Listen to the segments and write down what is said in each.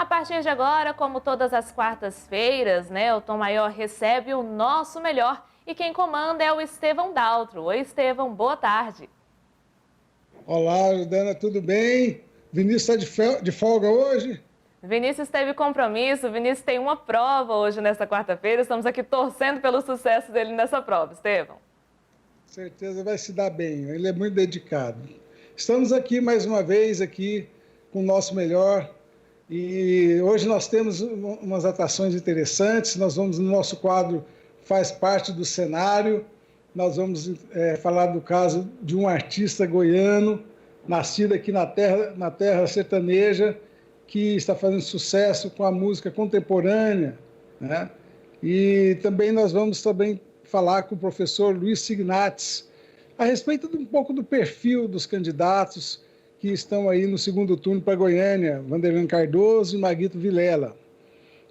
A partir de agora, como todas as quartas-feiras, o Tom Maior recebe o nosso melhor e quem comanda é o Estevão Daltro. Oi, Estevão, boa tarde. Olá, Jordana, tudo bem? Vinícius está de folga hoje? Vinícius teve compromisso, Vinícius tem uma prova hoje nesta quarta-feira. Estamos aqui torcendo pelo sucesso dele nessa prova, Estevão. Certeza vai se dar bem, ele é muito dedicado. Estamos aqui mais uma vez aqui com o nosso melhor e hoje nós temos umas atrações interessantes. Nós vamos no nosso quadro Faz Parte do Cenário. Nós vamos falar do caso de um artista goiano, nascido aqui na terra sertaneja, que está fazendo sucesso com a música contemporânea, né? E também nós vamos falar com o professor Luiz Signates a respeito de um pouco do perfil dos candidatos que estão aí no segundo turno para Goiânia, Vanderlan Cardoso e Maguito Vilela.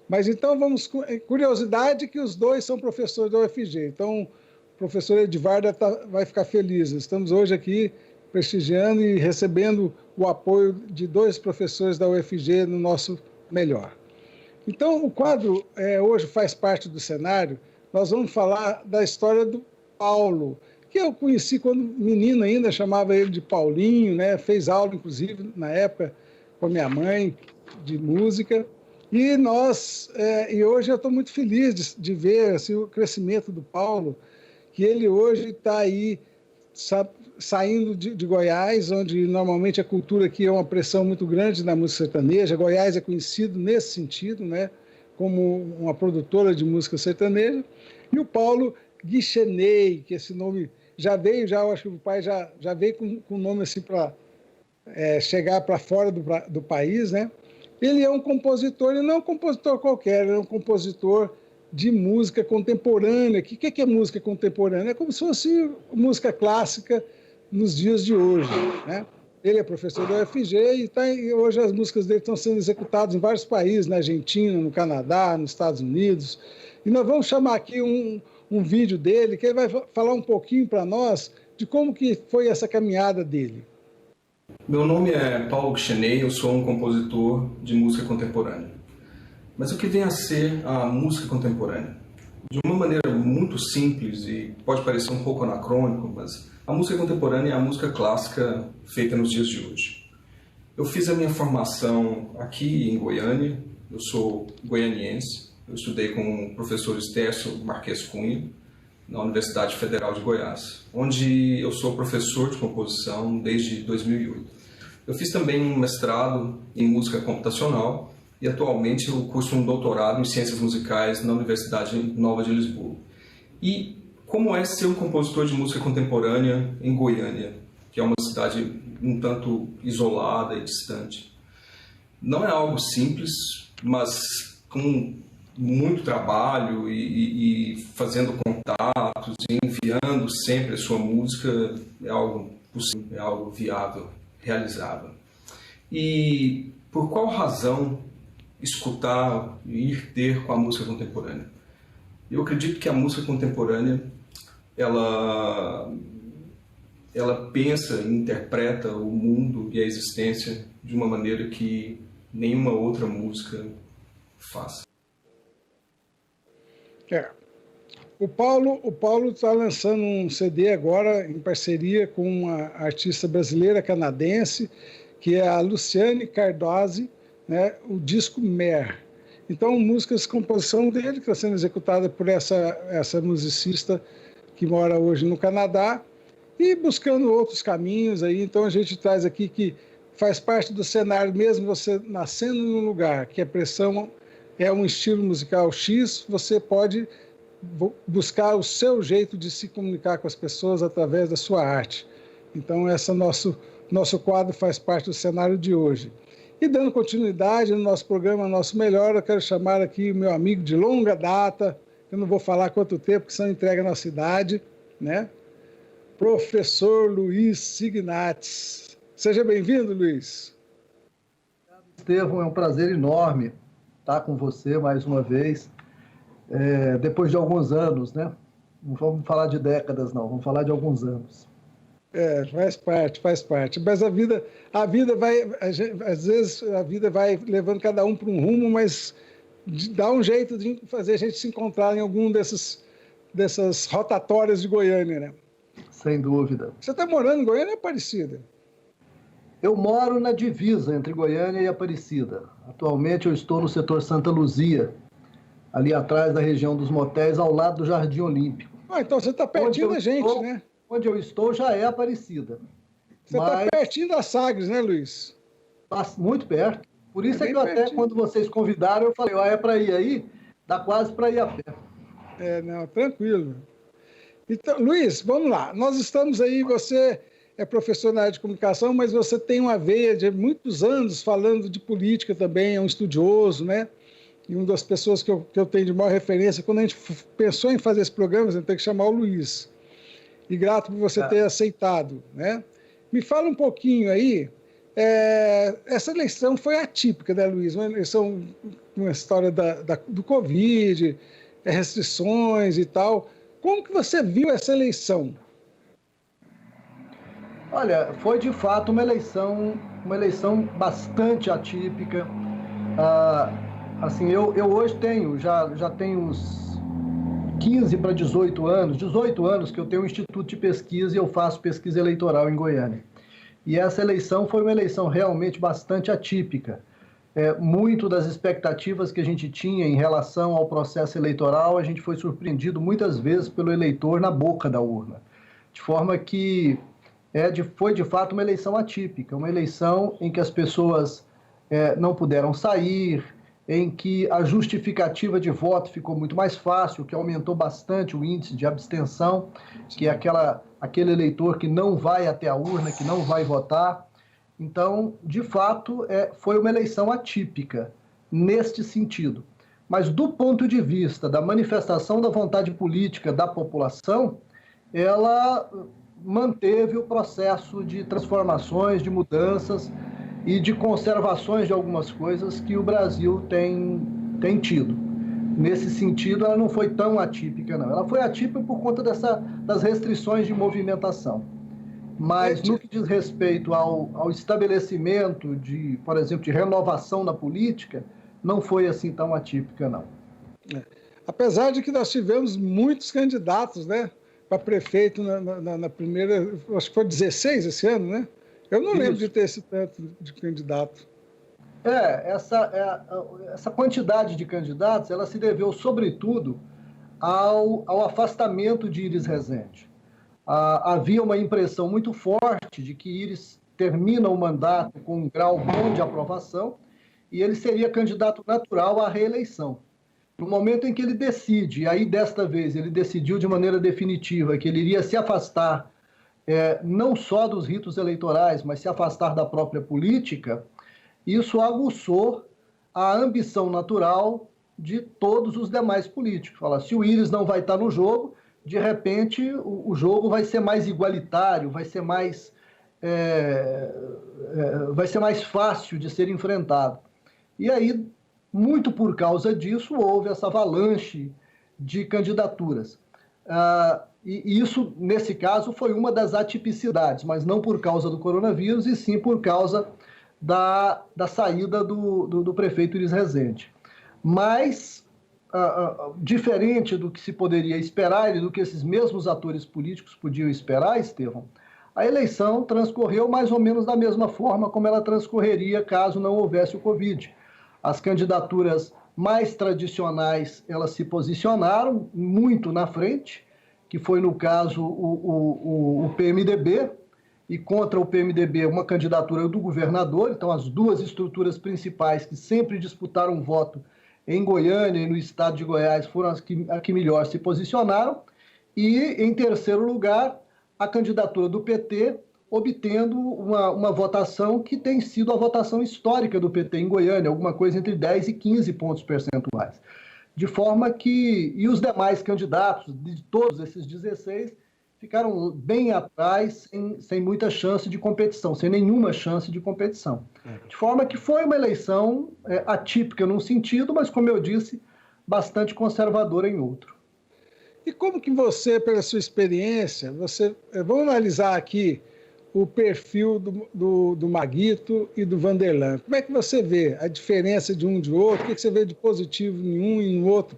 Mas então vamos com curiosidade que os dois são professores da UFG, então o professor Edivarda vai ficar feliz. Estamos hoje aqui prestigiando e recebendo o apoio de dois professores da UFG no nosso melhor. Então, o quadro hoje faz parte do cenário. Nós vamos falar da história do Paulo, que eu conheci quando menino ainda, chamava ele de Paulinho, né? Fez aula, inclusive, na época, com a minha mãe, de música. E hoje eu estou muito feliz de ver assim, o crescimento do Paulo, que ele hoje está aí saindo de Goiás, onde normalmente a cultura aqui é uma pressão muito grande na música sertaneja. Goiás é conhecido nesse sentido, né, como uma produtora de música sertaneja. E o Paulo Guicheney, que esse nome já veio, eu acho que o pai já veio com o nome assim para chegar para fora do país, né? Ele é um compositor, ele não é um compositor qualquer, ele é um compositor de música contemporânea. O que é música contemporânea? É como se fosse música clássica nos dias de hoje, né? Ele é professor da UFG e hoje as músicas dele estão sendo executadas em vários países, na Argentina, no Canadá, nos Estados Unidos. E nós vamos chamar aqui um vídeo dele, que ele vai falar um pouquinho para nós de como que foi essa caminhada dele. Meu nome é Paulo Guicheney, eu sou um compositor de música contemporânea. Mas o que vem a ser a música contemporânea? De uma maneira muito simples e pode parecer um pouco anacrônico, mas a música contemporânea é a música clássica feita nos dias de hoje. Eu fiz a minha formação aqui em Goiânia, eu sou goianiense, eu estudei com o professor Estércio Marques Cunha, na Universidade Federal de Goiás, onde eu sou professor de composição desde 2008. Eu fiz também um mestrado em música computacional e atualmente eu curso um doutorado em ciências musicais na Universidade Nova de Lisboa. E como é ser um compositor de música contemporânea em Goiânia, que é uma cidade um tanto isolada e distante? Não é algo simples, mas com muito trabalho e fazendo contatos e enviando sempre a sua música é algo possível, é algo viável, realizável. E por qual razão escutar e ir ter com a música contemporânea? Eu acredito que a música contemporânea ela pensa e interpreta o mundo e a existência de uma maneira que nenhuma outra música faz. O Paulo está lançando um CD agora em parceria com uma artista brasileira canadense, que é a Luciane Cardosi, né, o disco Mer. Então, músicas, composição dele, que está sendo executada por essa musicista que mora hoje no Canadá, e buscando outros caminhos aí. Então, a gente traz aqui que faz parte do cenário, mesmo você nascendo num lugar que a pressão é um estilo musical X, você pode buscar o seu jeito de se comunicar com as pessoas através da sua arte. Então, esse nosso quadro faz parte do cenário de hoje. E dando continuidade no nosso programa Nosso Melhor, eu quero chamar aqui o meu amigo de longa data, eu não vou falar quanto tempo, que são entregue à nossa idade, né? Professor Luiz Signates. Seja bem-vindo, Luiz. Estevão, é um prazer enorme estar com você mais uma vez, depois de alguns anos, né? Não vamos falar de décadas, não, vamos falar de alguns anos. Faz parte, faz parte. Mas a vida vai, às vezes a vida vai levando cada um para um rumo, mas dá um jeito de fazer a gente se encontrar em algum dessas rotatórias de Goiânia, né? Sem dúvida. Você está morando em Goiânia, Aparecida? Eu moro na divisa entre Goiânia e Aparecida. Atualmente eu estou no setor Santa Luzia, ali atrás da região dos motéis, ao lado do Jardim Olímpico. Então você está pertinho da gente, né? Onde eu estou já é Aparecida. Você está pertinho da Sagres, né, Luiz? Muito perto. Por isso que eu pertinho. até, quando vocês convidaram, eu falei, é para ir aí? Dá quase para ir a pé. Não, tranquilo. Então, Luiz, vamos lá. Nós estamos aí, você é professor na área de comunicação, mas você tem uma veia de muitos anos falando de política também, é um estudioso, né? E uma das pessoas que eu tenho de maior referência, quando a gente pensou em fazer esse programa, a gente tem que chamar o Luiz. E grato por você ter aceitado, né? Me fala um pouquinho aí, essa eleição foi atípica, né, Luiz? Uma eleição, uma história do Covid, restrições e tal. Como que você viu essa eleição? Olha, foi de fato uma eleição bastante atípica. Assim, eu hoje já tenho uns 15 para 18 anos que eu tenho um instituto de pesquisa e eu faço pesquisa eleitoral em Goiânia. E essa eleição foi uma eleição realmente bastante atípica. Muito das expectativas que a gente tinha em relação ao processo eleitoral, a gente foi surpreendido muitas vezes pelo eleitor na boca da urna. De forma que foi de fato uma eleição atípica, uma eleição em que as pessoas não puderam sair, em que a justificativa de voto ficou muito mais fácil, que aumentou bastante o índice de abstenção, que é aquele eleitor que não vai até a urna, que não vai votar. Então, de fato, foi uma eleição atípica neste sentido. Mas do ponto de vista da manifestação da vontade política da população, ela manteve o processo de transformações, de mudanças e de conservações de algumas coisas que o Brasil tem tido. Nesse sentido, ela não foi tão atípica, não. Ela foi atípica por conta das restrições de movimentação. Mas no que diz respeito ao estabelecimento por exemplo, de renovação na política, não foi assim tão atípica, não. Apesar de que nós tivemos muitos candidatos, né, para prefeito na primeira, acho que foi 16 esse ano, né? Eu não lembro de ter esse tanto de candidato. Essa quantidade de candidatos, ela se deveu, sobretudo, ao afastamento de Iris Rezende. Havia uma impressão muito forte de que Iris termina o mandato com um grau bom de aprovação e ele seria candidato natural à reeleição. No momento em que ele decide, e aí desta vez ele decidiu de maneira definitiva que ele iria se afastar não só dos ritos eleitorais, mas se afastar da própria política, isso aguçou a ambição natural de todos os demais políticos. Fala, se o Iris não vai estar no jogo, de repente o jogo vai ser mais igualitário, vai ser mais fácil de ser enfrentado. E aí, muito por causa disso, houve essa avalanche de candidaturas. E isso, nesse caso, foi uma das atipicidades, mas não por causa do coronavírus, e sim por causa da saída do prefeito Iris Rezende. Mas, diferente do que se poderia esperar e do que esses mesmos atores políticos podiam esperar, Estevão, a eleição transcorreu mais ou menos da mesma forma como ela transcorreria caso não houvesse o Covid. As candidaturas mais tradicionais, elas se posicionaram muito na frente, que foi, no caso, o PMDB, e contra o PMDB uma candidatura do governador. Então, as duas estruturas principais que sempre disputaram voto em Goiânia e no estado de Goiás foram as que melhor se posicionaram. E, em terceiro lugar, a candidatura do PT, obtendo uma votação que tem sido a votação histórica do PT em Goiânia, alguma coisa entre 10 e 15 pontos percentuais. De forma que, e os demais candidatos, de todos esses 16, ficaram bem atrás, sem muita chance de competição, sem nenhuma chance de competição. De forma que foi uma eleição atípica num sentido, mas, como eu disse, bastante conservadora em outro. E como que você, pela sua experiência, vamos analisar aqui o perfil do Maguito e do Vanderlan. Como é que você vê a diferença de um e de outro? O que você vê de positivo em um e no outro?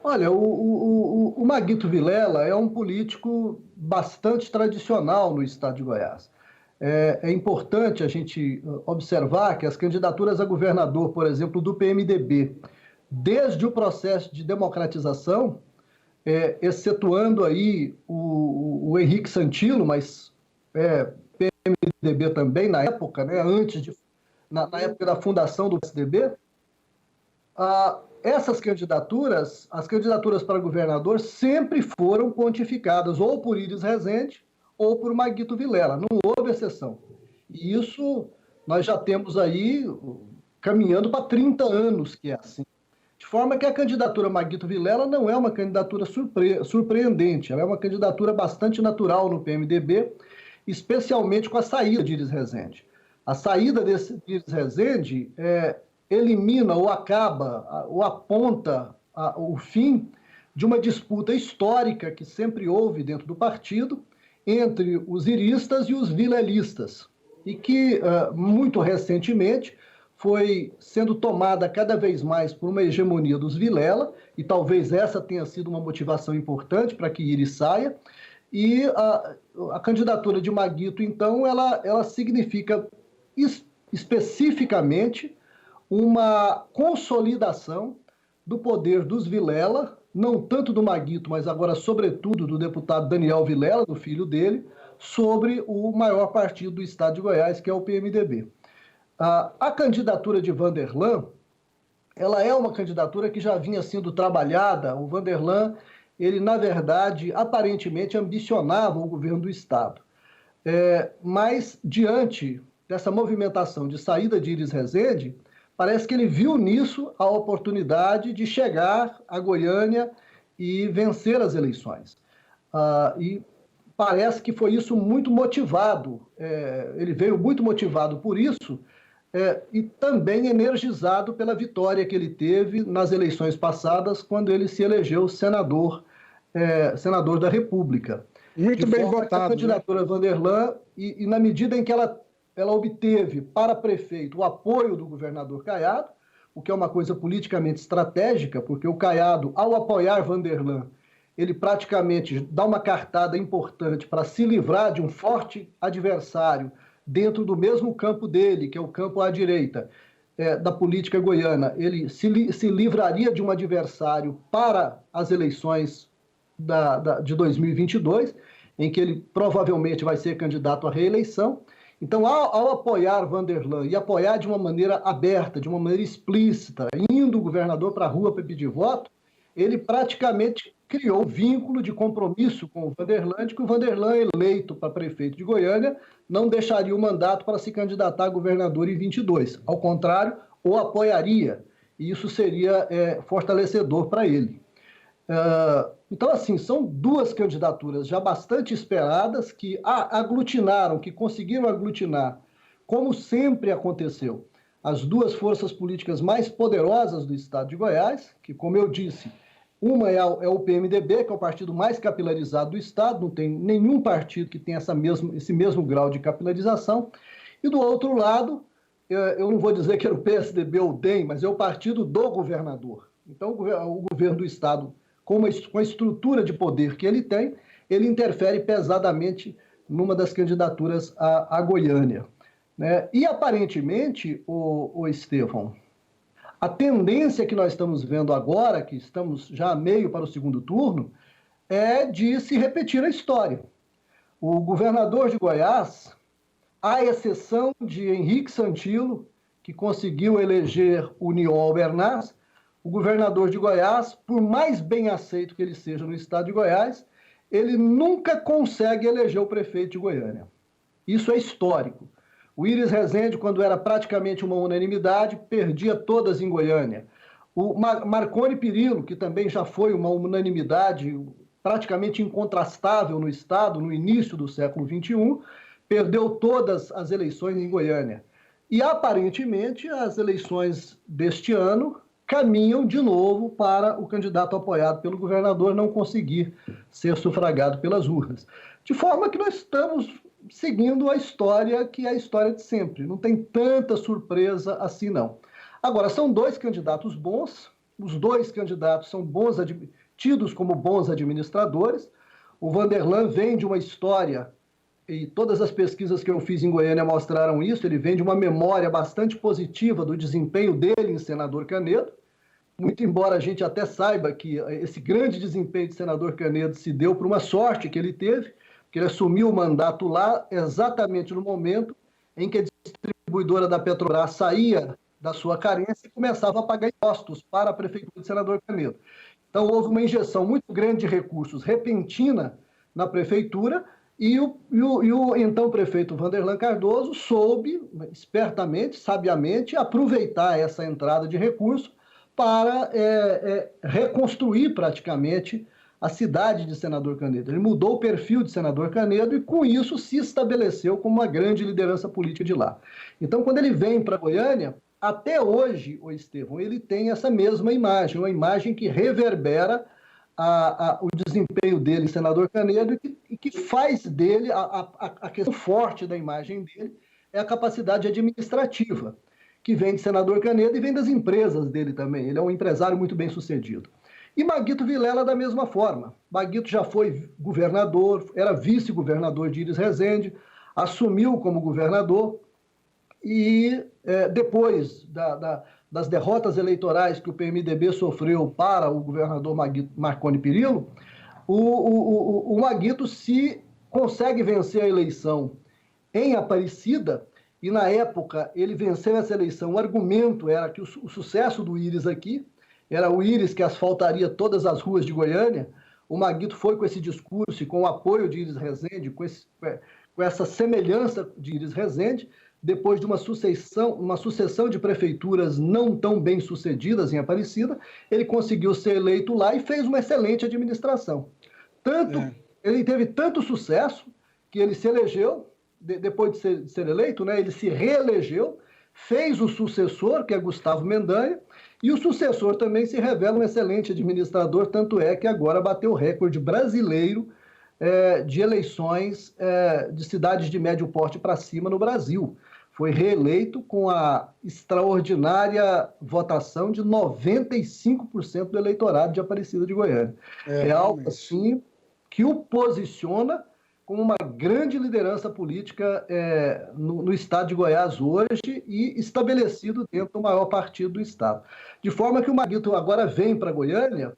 Olha, o Maguito Vilela é um político bastante tradicional no estado de Goiás. É importante a gente observar que as candidaturas a governador, por exemplo, do PMDB, desde o processo de democratização, excetuando aí o Henrique Santino, mas PMDB também na época, né, na época da fundação do PSDB, essas candidaturas, as candidaturas para governador sempre foram pontificadas ou por Iris Rezende ou por Maguito Vilela, não houve exceção. E isso nós já temos aí caminhando para 30 anos que é assim. De forma que a candidatura Maguito Vilela não é uma candidatura surpreendente, ela é uma candidatura bastante natural no PMDB, especialmente com a saída de Iris Rezende. A saída de Iris Rezende elimina ou acaba ou aponta o fim de uma disputa histórica que sempre houve dentro do partido entre os iristas e os vilelistas, e que muito recentemente foi sendo tomada cada vez mais por uma hegemonia dos Vilela, e talvez essa tenha sido uma motivação importante para que Iris saia, e a candidatura de Maguito, então, ela significa especificamente uma consolidação do poder dos Vilela, não tanto do Maguito, mas agora, sobretudo, do deputado Daniel Vilela, do filho dele, sobre o maior partido do estado de Goiás, que é o PMDB. A candidatura de Vanderlan, ela é uma candidatura que já vinha sendo trabalhada. O Vanderlan, ele, na verdade, aparentemente ambicionava o governo do estado. Mas, diante dessa movimentação de saída de Iris Rezende, parece que ele viu nisso a oportunidade de chegar a Goiânia e vencer as eleições. E parece que foi isso muito motivado, ele veio muito motivado por isso, e também energizado pela vitória que ele teve nas eleições passadas, quando ele se elegeu senador da República. Muito bem votado. A candidatura Vanderlan, e na medida em que ela obteve para prefeito o apoio do governador Caiado, o que é uma coisa politicamente estratégica, porque o Caiado, ao apoiar Vanderlan, ele praticamente dá uma cartada importante para se livrar de um forte adversário dentro do mesmo campo dele, que é o campo à direita da política goiana. Ele se livraria de um adversário para as eleições de 2022, em que ele provavelmente vai ser candidato à reeleição. Então, ao apoiar Vanderlan e apoiar de uma maneira aberta, de uma maneira explícita, indo o governador para a rua para pedir voto, ele praticamente criou um vínculo de compromisso com o Vanderlan, de que o Vanderlan, eleito para prefeito de Goiânia, não deixaria o mandato para se candidatar a governador em 22. Ao contrário, o apoiaria, e isso seria fortalecedor para ele. Então, assim, são duas candidaturas já bastante esperadas que aglutinaram, que conseguiram aglutinar, como sempre aconteceu, as duas forças políticas mais poderosas do estado de Goiás, que, como eu disse, uma é o PMDB, que é o partido mais capilarizado do estado, não tem nenhum partido que tenha esse mesmo grau de capilarização, e do outro lado, eu não vou dizer que era o PSDB ou o DEM, mas é o partido do governador. Então, o governo do estado, com a estrutura de poder que ele tem, ele interfere pesadamente numa das candidaturas a Goiânia, né? E, aparentemente, o Estevão, a tendência que nós estamos vendo agora, que estamos já a meio para o segundo turno, é de se repetir a história. O governador de Goiás, à exceção de Henrique Santino, que conseguiu eleger o Niol Albernaz, o governador de Goiás, por mais bem aceito que ele seja no estado de Goiás, ele nunca consegue eleger o prefeito de Goiânia. Isso é histórico. O Iris Rezende, quando era praticamente uma unanimidade, perdia todas em Goiânia. O Marconi Perillo, que também já foi uma unanimidade praticamente incontrastável no estado no início do século XXI, perdeu todas as eleições em Goiânia. E, aparentemente, as eleições deste ano caminham de novo para o candidato apoiado pelo governador não conseguir ser sufragado pelas urnas. De forma que nós estamos seguindo a história que é a história de sempre. Não tem tanta surpresa assim, não. Agora, são dois candidatos bons, os dois candidatos são tidos como bons administradores. O Vanderlan vem de uma história, e todas as pesquisas que eu fiz em Goiânia mostraram isso, ele vem de uma memória bastante positiva do desempenho dele em Senador Canedo, muito embora a gente até saiba que esse grande desempenho de Senador Canedo se deu por uma sorte que ele teve, que ele assumiu o mandato lá exatamente no momento em que a distribuidora da Petrobras saía da sua carência e começava a pagar impostos para a prefeitura de Senador Canedo. Então, houve uma injeção muito grande de recursos repentina na prefeitura e o então prefeito Vanderlan Cardoso soube, espertamente, sabiamente, aproveitar essa entrada de recursos para reconstruir praticamente a cidade de Senador Canedo. Ele mudou o perfil de Senador Canedo e, com isso, se estabeleceu como uma grande liderança política de lá. Então, quando ele vem para Goiânia, até hoje, o Estevão, ele tem essa mesma imagem, uma imagem que reverbera o desempenho dele em Senador Canedo e que faz dele, a questão forte da imagem dele é a capacidade administrativa, que vem de Senador Canedo e vem das empresas dele também. Ele é um empresário muito bem sucedido. E Maguito Vilela da mesma forma. Maguito já foi governador, era vice-governador de Íris Rezende, assumiu como governador e depois das derrotas eleitorais que o PMDB sofreu para o governador Marconi Perillo, o Maguito se consegue vencer a eleição em Aparecida, e na época ele venceu essa eleição. O argumento era que o sucesso do Íris aqui era o Íris que asfaltaria todas as ruas de Goiânia. O Maguito foi com esse discurso e com o apoio de Íris Rezende, com essa semelhança de Íris Rezende, depois de uma sucessão de prefeituras não tão bem sucedidas em Aparecida, ele conseguiu ser eleito lá e fez uma excelente administração. Ele teve tanto sucesso que ele se elegeu, depois de ser eleito, né, ele se reelegeu, fez o sucessor, que é Gustavo Mendanha, e o sucessor também se revela um excelente administrador, tanto é que agora bateu o recorde brasileiro de eleições de cidades de médio porte para cima no Brasil. Foi reeleito com a extraordinária votação de 95% do eleitorado de Aparecida de Goiânia. É algo assim que o posiciona como uma grande liderança política no estado de Goiás hoje e estabelecido dentro do maior partido do estado. De forma que o Maguito agora vem para Goiânia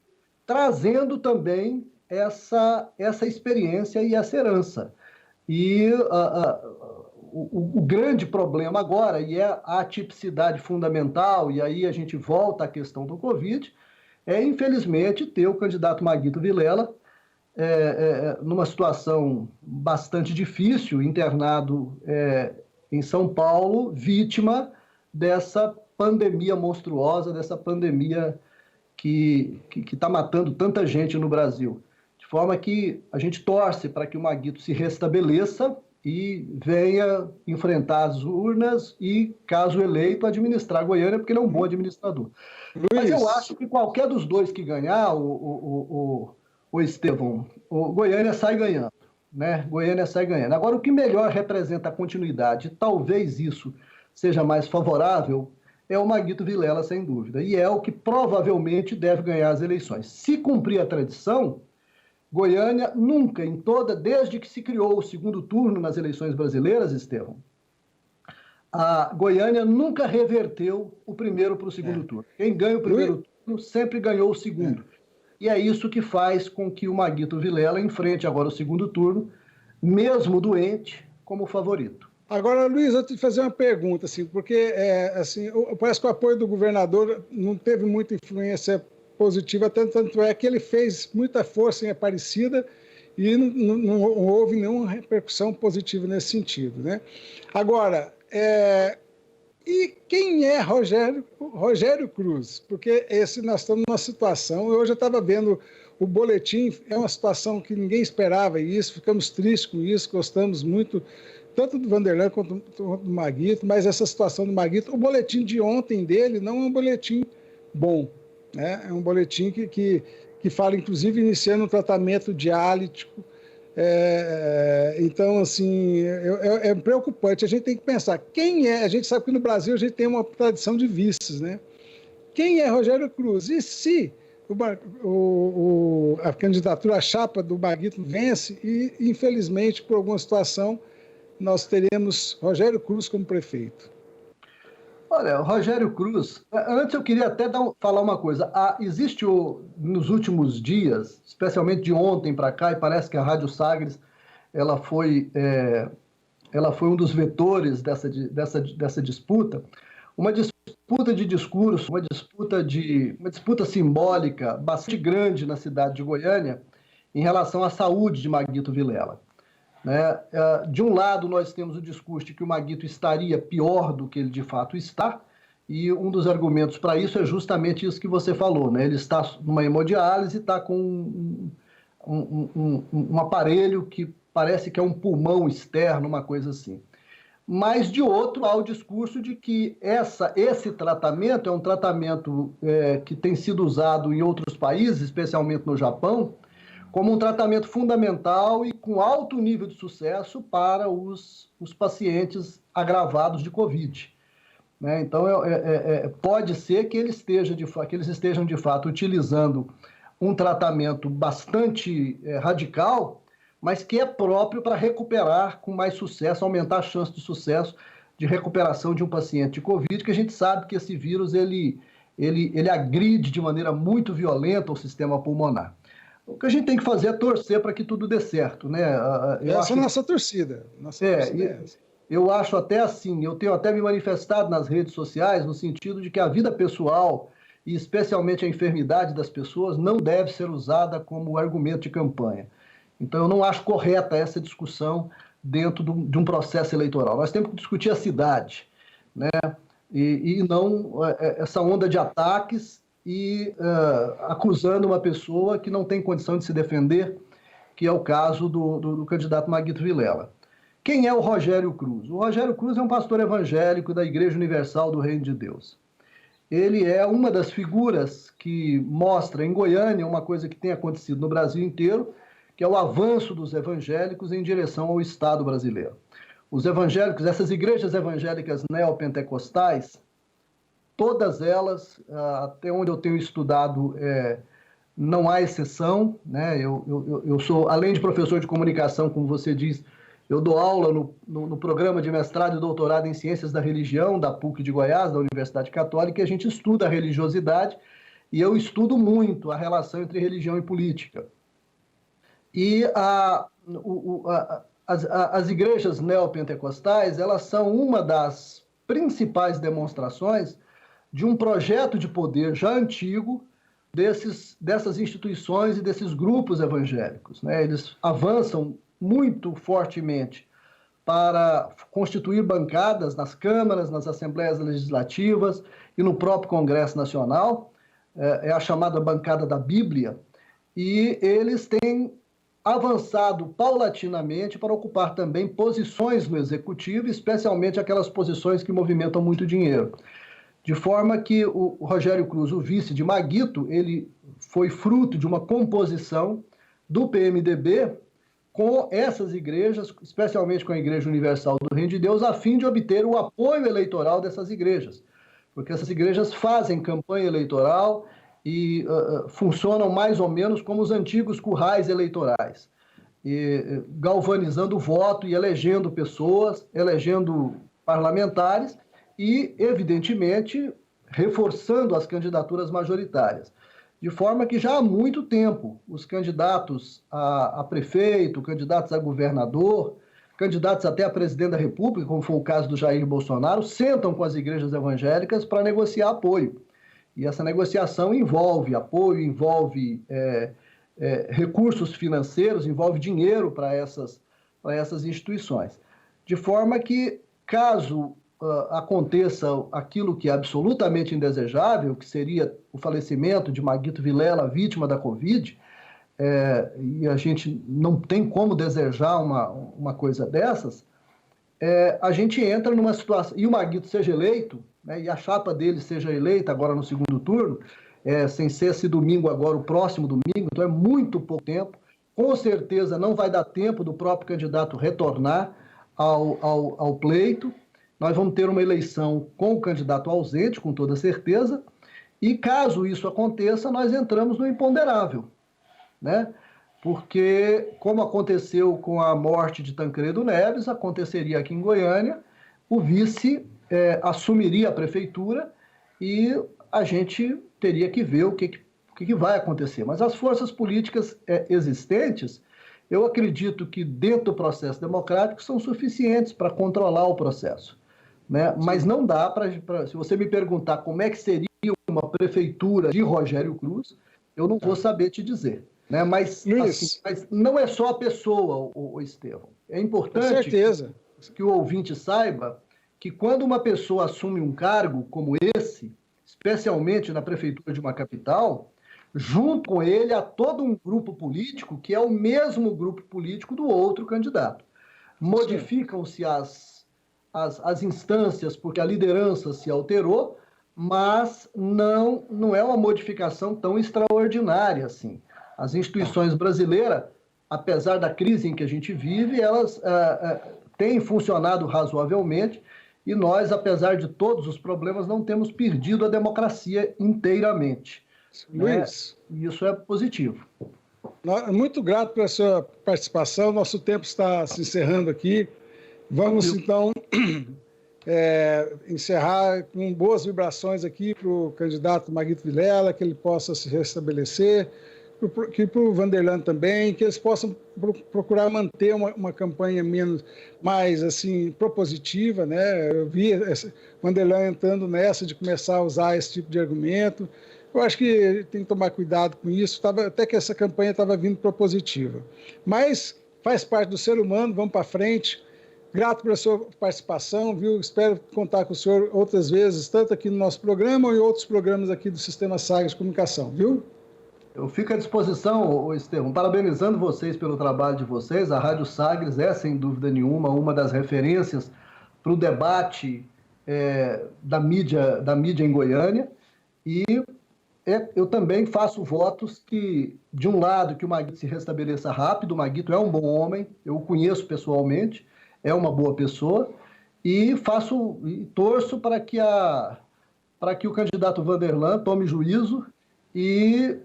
trazendo também essa experiência e essa herança. E o grande problema agora, e é a atipicidade fundamental, e aí a gente volta à questão do Covid, é, infelizmente, ter o candidato Maguito Vilela numa situação bastante difícil, internado em São Paulo, vítima dessa pandemia monstruosa, dessa pandemia que está matando tanta gente no Brasil. De forma que a gente torce para que o Maguito se restabeleça e venha enfrentar as urnas e, caso eleito, administrar Goiânia, porque ele é um bom administrador. Luiz. Mas eu acho que qualquer dos dois que ganhar, o Estevão, o Goiânia sai ganhando, né? Goiânia sai ganhando. Agora, o que melhor representa a continuidade, talvez isso seja mais favorável, é o Maguito Vilela, sem dúvida. E é o que provavelmente deve ganhar as eleições. Se cumprir a tradição, Goiânia nunca, desde que se criou o segundo turno nas eleições brasileiras, Estevão, a Goiânia nunca reverteu o primeiro para o segundo turno. Quem ganha o primeiro turno sempre ganhou o segundo. E é isso que faz com que o Maguito Vilela enfrente agora o segundo turno, mesmo doente, como favorito. Agora, Luiz, eu tenho que fazer uma pergunta, assim, porque parece que o apoio do governador não teve muita influência positiva, tanto é que ele fez muita força em Aparecida e não houve nenhuma repercussão positiva nesse sentido, né? Agora, e quem é Rogério Cruz? Porque nós estamos numa situação, eu já estava vendo o boletim, é uma situação que ninguém esperava isso, ficamos tristes com isso, gostamos muito, tanto do Vanderlan quanto do Maguito, mas essa situação do Maguito, o boletim de ontem dele não é um boletim bom, né? É um boletim que fala, inclusive, iniciando um tratamento dialítico. Então, assim, é preocupante. A gente tem que pensar quem é. A gente sabe que no Brasil a gente tem uma tradição de vices, né? Quem é Rogério Cruz? E se a candidatura, a chapa do Maguito vence e, infelizmente, por alguma situação, nós teremos Rogério Cruz como prefeito? Olha, o Rogério Cruz, antes eu queria até falar uma coisa. Existe nos últimos dias, especialmente de ontem para cá, e parece que a Rádio Sagres ela foi um dos vetores dessa disputa, uma disputa de discurso, uma disputa simbólica bastante grande na cidade de Goiânia em relação à saúde de Maguito Vilela. Né? De um lado, nós temos o discurso de que o Maguito estaria pior do que ele de fato está, e um dos argumentos para isso é justamente isso que você falou. Né? Ele está numa hemodiálise e está com um aparelho que parece que é um pulmão externo, uma coisa assim. Mas, de outro, há o discurso de que esse tratamento é um tratamento que tem sido usado em outros países, especialmente no Japão, como um tratamento fundamental e com alto nível de sucesso para os pacientes agravados de Covid. Né? Então, pode ser que eles estejam, de fato, utilizando um tratamento bastante radical, mas que é próprio para recuperar com mais sucesso, aumentar a chance de sucesso de recuperação de um paciente de Covid, que a gente sabe que esse vírus ele agride de maneira muito violenta o sistema pulmonar. O que a gente tem que fazer é torcer para que tudo dê certo, né? Essa é a nossa torcida. Eu acho até assim, eu tenho até me manifestado nas redes sociais no sentido de que a vida pessoal e especialmente a enfermidade das pessoas não deve ser usada como argumento de campanha. Então eu não acho correta essa discussão dentro de um processo eleitoral. Nós temos que discutir a cidade, né? E não essa onda de ataques e acusando uma pessoa que não tem condição de se defender, que é o caso do candidato Maguito Vilela. Quem é o Rogério Cruz? O Rogério Cruz é um pastor evangélico da Igreja Universal do Reino de Deus. Ele é uma das figuras que mostra em Goiânia uma coisa que tem acontecido no Brasil inteiro, que é o avanço dos evangélicos em direção ao Estado brasileiro. Os evangélicos, essas igrejas evangélicas neopentecostais, todas elas, até onde eu tenho estudado, não há exceção, né? Eu sou, além de professor de comunicação, como você diz, eu dou aula no programa de mestrado e doutorado em Ciências da Religião, da PUC de Goiás, da Universidade Católica, e a gente estuda a religiosidade, e eu estudo muito a relação entre religião e política. E as igrejas neopentecostais, elas são uma das principais demonstrações de um projeto de poder já antigo dessas instituições e desses grupos evangélicos. Né? Eles avançam muito fortemente para constituir bancadas nas câmaras, nas assembleias legislativas e no próprio Congresso Nacional, é a chamada bancada da Bíblia, e eles têm avançado paulatinamente para ocupar também posições no Executivo, especialmente aquelas posições que movimentam muito dinheiro. De forma que o Rogério Cruz, o vice de Maguito, ele foi fruto de uma composição do PMDB com essas igrejas, especialmente com a Igreja Universal do Reino de Deus, a fim de obter o apoio eleitoral dessas igrejas. Porque essas igrejas fazem campanha eleitoral e funcionam mais ou menos como os antigos currais eleitorais, galvanizando o voto e elegendo pessoas, elegendo parlamentares e, evidentemente, reforçando as candidaturas majoritárias. De forma que já há muito tempo os candidatos a prefeito, candidatos a governador, candidatos até a presidente da República, como foi o caso do Jair Bolsonaro, sentam com as igrejas evangélicas para negociar apoio. E essa negociação envolve apoio, envolve recursos financeiros, envolve dinheiro para essas instituições. De forma que, caso aconteça aquilo que é absolutamente indesejável, que seria o falecimento de Maguito Vilela, vítima da Covid, e a gente não tem como desejar uma coisa dessas, a gente entra numa situação, e o Maguito seja eleito, né, e a chapa dele seja eleita agora no segundo turno, sem ser esse domingo agora, o próximo domingo, então é muito pouco tempo. Com certeza não vai dar tempo do próprio candidato retornar ao pleito. Nós vamos ter uma eleição com o candidato ausente, com toda certeza, e caso isso aconteça, nós entramos no imponderável, né? Porque, como aconteceu com a morte de Tancredo Neves, aconteceria aqui em Goiânia, o vice assumiria a prefeitura e a gente teria que ver o que vai acontecer. Mas as forças políticas existentes, eu acredito que dentro do processo democrático são suficientes para controlar o processo, né? Mas não dá para... Se você me perguntar como é que seria uma prefeitura de Rogério Cruz, eu não vou saber te dizer, né? Mas, assim, mas não é só a pessoa, o Estevão. É importante que o ouvinte saiba que quando uma pessoa assume um cargo como esse, especialmente na prefeitura de uma capital, junto com ele há todo um grupo político que é o mesmo grupo político do outro candidato. Modificam-se as instâncias porque a liderança se alterou, mas não é uma modificação tão extraordinária assim. As instituições brasileiras, apesar da crise em que a gente vive, elas têm funcionado razoavelmente e nós, apesar de todos os problemas, não temos perdido a democracia inteiramente. Luiz, isso é positivo. Muito grato pela sua participação. Nosso tempo está se encerrando aqui. Vamos, então, encerrar com boas vibrações aqui para o candidato Maguito Vilela, que ele possa se restabelecer, que para o Vanderlan também, que eles possam procurar manter uma campanha mais assim, propositiva, né? Eu vi o Vanderlan entrando nessa de começar a usar esse tipo de argumento. Eu acho que tem que tomar cuidado com isso, até que essa campanha estava vindo propositiva. Mas faz parte do ser humano, vamos para frente. Grato pela sua participação, viu? Espero contar com o senhor outras vezes, tanto aqui no nosso programa ou em outros programas aqui do Sistema Sagres de Comunicação, viu? Eu fico à disposição, Estevão, parabenizando vocês pelo trabalho de vocês. A Rádio Sagres é, sem dúvida nenhuma, uma das referências para o debate da mídia em Goiânia. E eu também faço votos que, de um lado, que o Maguito se restabeleça rápido. O Maguito é um bom homem, eu o conheço pessoalmente, é uma boa pessoa, e torço para que o candidato Vanderlan tome juízo e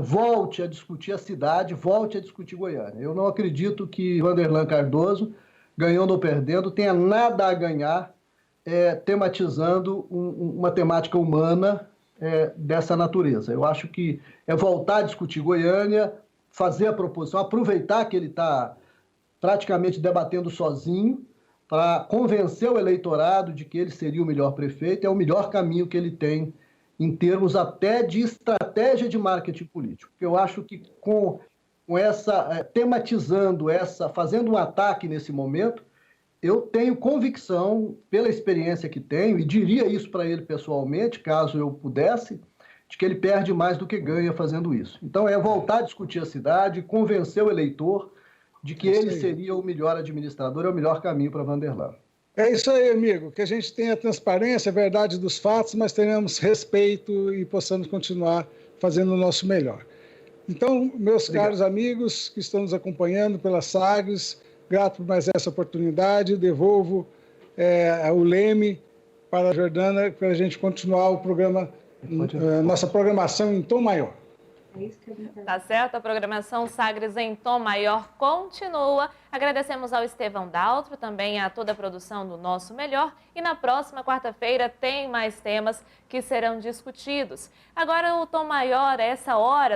volte a discutir a cidade, volte a discutir Goiânia. Eu não acredito que Vanderlan Cardoso, ganhando ou perdendo, tenha nada a ganhar tematizando uma temática humana dessa natureza. Eu acho que é voltar a discutir Goiânia, fazer a proposição, aproveitar que ele está praticamente debatendo sozinho para convencer o eleitorado de que ele seria o melhor prefeito. É o melhor caminho que ele tem em termos até de estratégia de marketing político. Eu acho que com essa, tematizando fazendo um ataque nesse momento, eu tenho convicção, pela experiência que tenho, e diria isso para ele pessoalmente, caso eu pudesse, de que ele perde mais do que ganha fazendo isso. Então é voltar a discutir a cidade, convencer o eleitor de que ele seria o melhor administrador, é o melhor caminho para Vanderlan. É isso aí, amigo, que a gente tenha transparência, a verdade dos fatos, mas tenhamos respeito e possamos continuar fazendo o nosso melhor. Então, meus caros amigos que estão nos acompanhando pela Sagres, grato por mais essa oportunidade, devolvo o Leme para a Jordana para a gente continuar o programa, nossa programação em tom maior. Tá certo, a programação Sagres em Tom Maior continua. Agradecemos ao Estevão Daltro, também a toda a produção do Nosso Melhor. E na próxima quarta-feira tem mais temas que serão discutidos. Agora o Tom Maior, essa hora